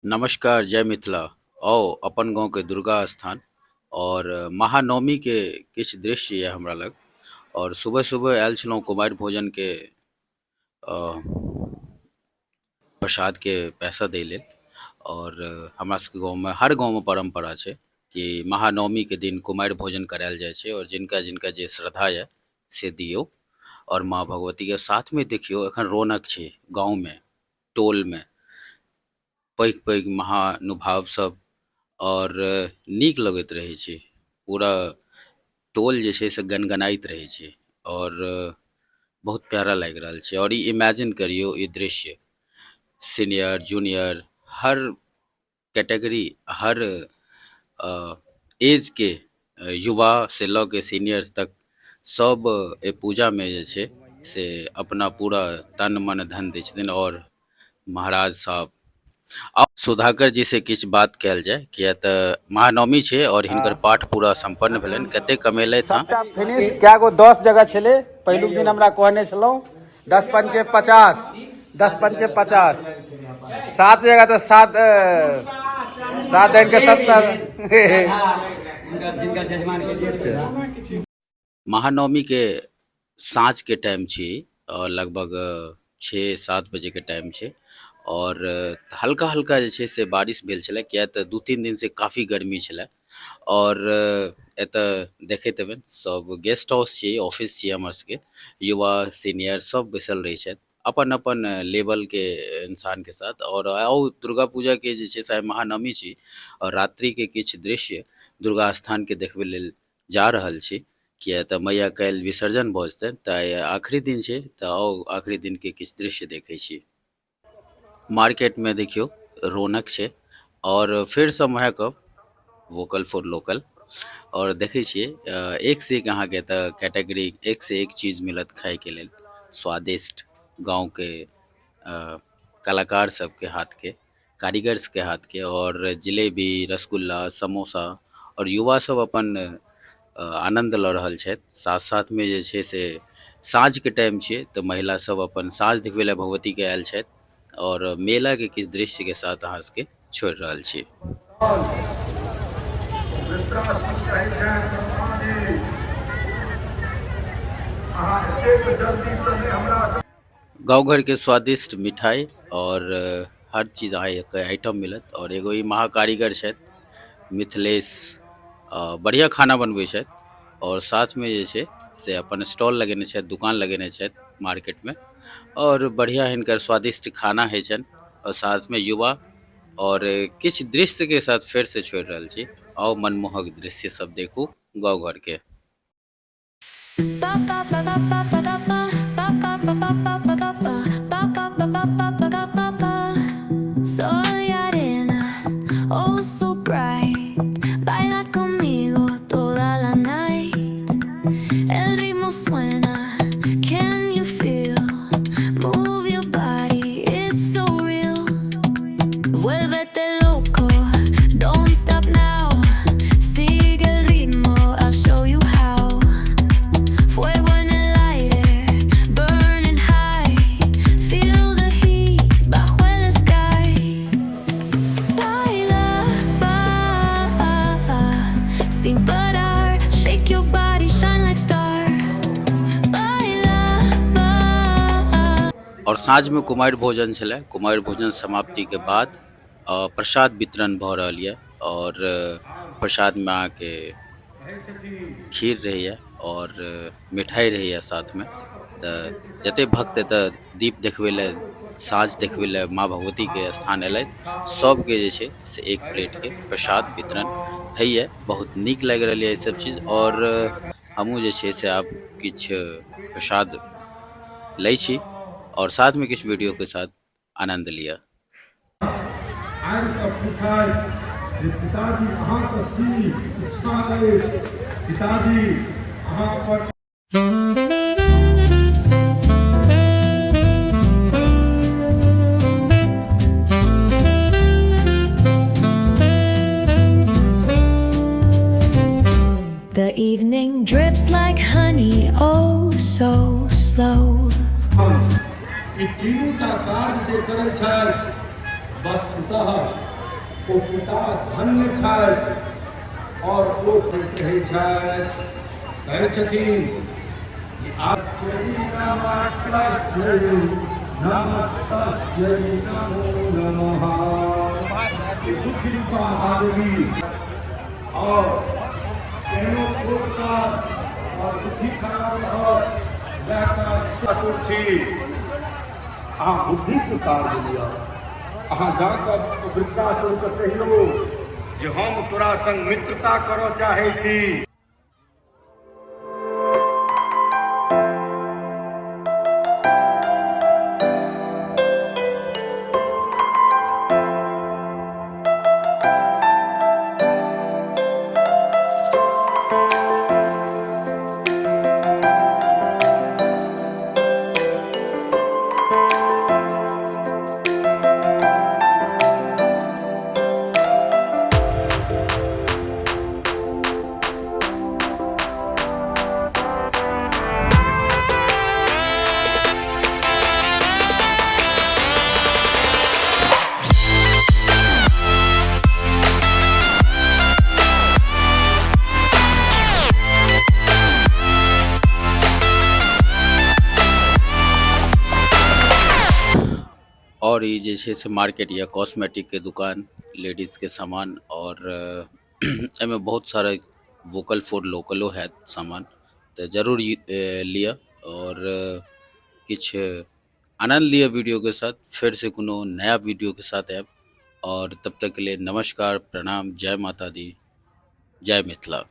नमस्कार, जय मिथिला। आओ अपन गाँव के दुर्गा स्थान और महानवमी के किछ दृश्य ये हमरा लग। और सुबह सुबह आयल छलहुँ कुमारि भोजन के प्रसाद के पैसा दै लेल। और हमरा सबके गाँव में हर गाँव में परम्परा छै कि महानवमी के दिन कुमारि भोजन करायल जाइ छै और जिनका जिनका जे श्रद्धा ये से दियौ। और माँ भगवती के साथ में देखियो एखन रौनक छै गाँव में, टोल में पैघ पैघ महानुभाव सब और नीक लगैत रहै छै। पूरा टोल जे छै से गनगनाइत रहै छै और बहुत प्यारा लागि रहल छै। और ई इमेजिन करियौ ई दृश्य, सीनियर जूनियर हर कैटेगरी, हर एज के युवा से लऽ के सीनियर्स तक सब ए पूजा में जे छै से अपना पूरा तन मन धन दै छथिन। और महाराज साहब अब सुधाकर जी से किछ बात कयल जाय, किया तऽ महानवमी छै और हिनकर पाठ पूरा संपन्न भेलनि। कते कमेलथि हँ? सबटा फिनिश क्या गो 10 जगह छले। पहिलुक दिन हमरा कहने छलहुँ 10 पंचे 50, 10 पंचे 50, 7 जगह तो 7 7 दिन के 70। महानवमी के साँझ के टाइम छी और लगभग 6-7 बजे के टाइम छै। और हल्का हल्का जे छै से बारिश भेल छलै, किया तऽ 2-3 दिन से काफ़ी गर्मी छलै। और एतऽ देखैत हेबनि सब गेस्ट हाउस छियै, ऑफिस छियै हमर सबके, युवा सीनियर सब बैसल रहै छथि अपन अपन लेवल के इंसान के साथ। और आओ दुर्गा पूजा के जे छै से महानवमी छी और रात्रि के किछ दृश्य दुर्गा स्थान के देखबै लेल जा रहल छी, किया तऽ मैया काल्हि विसर्जन भऽ जेतनि। तऽ आखिरी दिन छै तऽ आओ आखिरी दिन के किछ दृश्य देखै छी। मार्केट में देखियो रौनक छै और फिर से वएह कहब, वोकल फॉर लोकल। और देखै छियै एक से एक अहाँके तऽ कैटेगरी, एक से एक चीज मिलत खाए के लेल, स्वादिष्ट गाँव के कलाकार सबके हाथ के, कारीगर्स के हाथ के। और जिलेबी, रसगुल्ला, समोसा और युवा सब अपन आनंद लऽ रहल छथि। साथ साथ में जे छै से साँझ के टाइम छियै तऽ महिला सब अपन साँझ देखबै लेल भगवती के आयल छथि और मेला के किछ दृश्य के साथ अहाँ सबके छोड़ रहल छी। गाँव घर के स्वादिष्ट मिठाई और हर चीज़ अहाँ के आइटम मिलत। और एगो ई महाकारीगर छथि मिथिलेश, बढ़िया खाना बनबै छथि और साथ में जे छै से अपन स्टॉल लगेने छथि, दुकान लगेने छथि मार्केट में। और बढ़िया हिनकर स्वादिष्ट खाना होइ छनि और साथ में युवा और किछ दृश्य के साथ फिर से छोड़ रहल छी। आओ मनमोहक दृश्य सब देखू गाँव घर के। Soy arena, oh so bright. Baila conmigo toda la night. El ritmo suena, can you feel? Move your body, it's so real. Vuélvete loco, don't stop now. Sigue el ritmo, I'll show you how. Fuego en el aire, burning high. Feel the heat bajo el sky. Baila, sin parar. Shake your body, shine like star. Baila. और साँझ में कुमारि भोजन छलै। कुमारि भोजन समाप्ति के बाद प्रसाद वितरण भऽ रहल यऽ। और प्रसाद में अहाँके खीर रहैए और मिठाई रहैए साथ में। तऽ जते भक्त एतऽ दीप देखबै लेल, साँझ देखबै लेल माँ भगवती के स्थान एलथि, सबके जे छै से एक प्लेट के प्रसाद वितरण होइए। बहुत नीक लागि रहल यऽ ई सब चीज़। और हमहूँ जे छै से आब किछ प्रसाद लै छी और साथ में किछ वीडियो के साथ आनंद लिया। The evening drips like honey, oh so slow. ई तीनू टा कार्य जे करै छथि वस्तुतः ओ पिता धन्य छथि और ओ रहै छथि कहै छथिन कि आश्चर्य नमस्तस्यै नमस्तस्यै नमो नमः। ये बुद्धि का आदमी और केहनो पुरस्कार और बुद्धि खराब और वह छी अहाँ बुद्धि स्वीकार लिअ। अहाँ जाकर वृद्धाश्रम के कहियो जे हम तोरा संग मित्रता करऽ चाहै छी। और ये जे से मार्केट या कॉस्मेटिक के दुकान लेडीज़ के सामान और एमे बहुत सारा वोकल फॉर लोकलो है सामान तो जरूर लिया और किछ आनंद लिया वीडियो के साथ। फिर से कोनो नया वीडियो के साथ ऐब और तब तक के लिए नमस्कार, प्रणाम, जय माता दी, जय मिथिला।